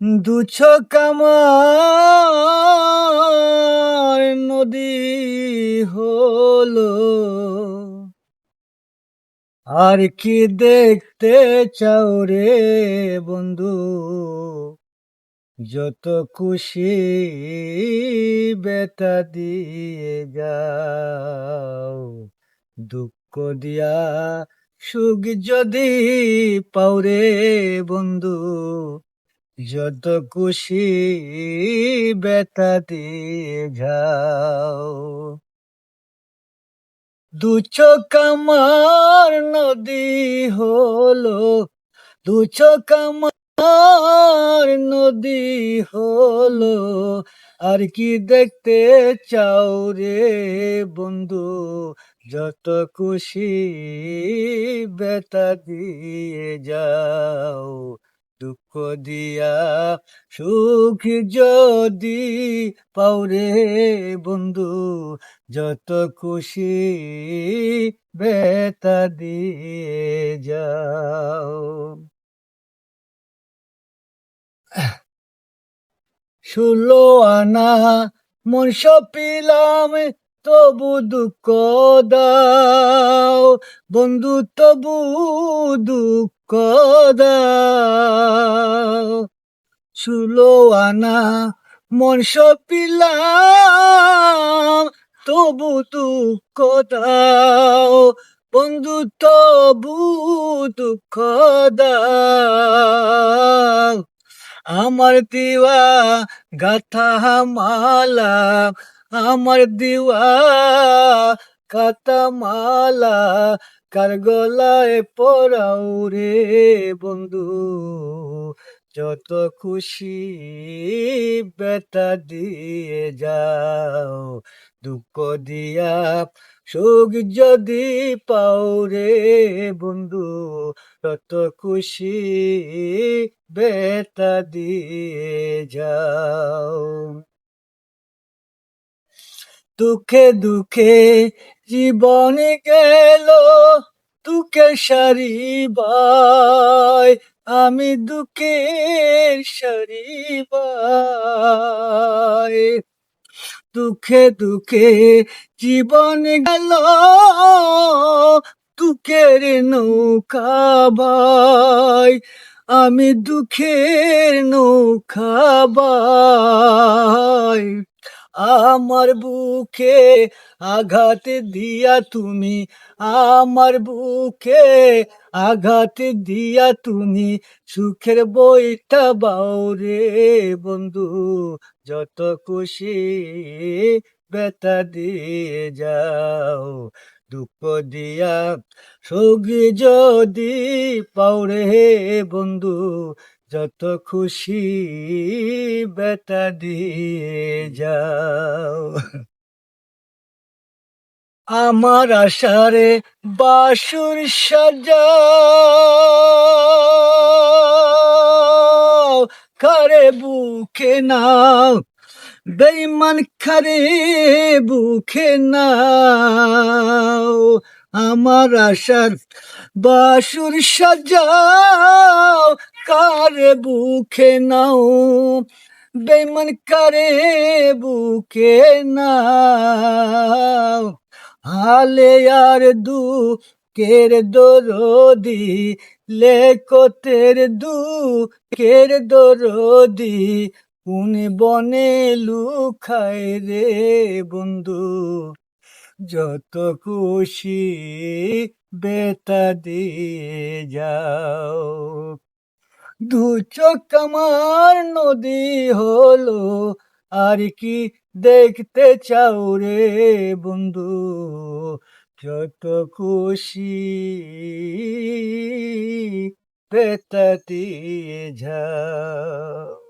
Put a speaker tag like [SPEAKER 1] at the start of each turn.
[SPEAKER 1] দু চোখ আমার নদী হলো, আর কি দেখতে চাও রে বন্ধু? যত খুশি বেতা দিয়ে যাও, দুঃখ দিয়া সুখ যদি পাওরে বন্ধু, যত খুশি বেতা দিয়ে যাও। দু চোখ আমার নদী হলো, দু চোখ আমার নদী হলো, আর কি দেখতে চাও রে বন্ধু? যত খুশি বেতা দিয়ে যাও, দুঃখ দিয়া সুখ যদি পাও রে বন্ধু, যত খুশি বেতা দিয়ে যাও। 16 আনা মন সপিলাম, তবু দুঃখ দাও বন্ধু, তবু দুঃখ দাও। 16 আনা মন সপিলাম, তবু দুঃখ দাও বন্ধু, তবু দুঃখ দাও। আমার দিওয়া গাথা মালা, আমার দিওয়া গাথা মালা, কার গলায় পরাও রে বন্ধু? যত খুশি বেতা দিয়ে যাও, দুঃখ দিয়া সুখ যদি পাও রে বন্ধু, তত খুশি বেতা দিয়ে যাও। দুঃখে দুঃখে জীবন গেল, দুঃখের সারি বাই, আমি দুঃখের সারি বাই। দুঃখে দুঃখে জীবন গেল, দুঃখের নৌকা ভাই, আমি দুঃখের নৌকা ভাই। আমার বুকে আঘাত দিয়া তুমি, আমার বুকে আঘাত দিয়া তুমি, সুখের বইটা বাও রে বন্ধু, যত খুশি বেতা দিয়ে যাও, দুঃখ দিয়া সুখ যদি পাও রে বন্ধু, যত খুশি বেতা দিয়ে যাও। আমার আশারে বাসুর সাজাও, কারে বুকে নাও বেঈমান, খারে বুকে নাও। আমার আশার বাসুর সাজাও, কারে বুকে নাও বেঈমান, কারে বুকে নাও। হালে আর দুঃখের দরদি, লেখতের দুঃখের দরদি, কোন বনে লুকায় রে বন্ধু? যত খুশি বেতা দিয়ে যাও, দু চোখ আমার নদী হলো, আর কি দেখতে চাও রে বন্ধু? যত খুশি বেতা দিয়ে যাও।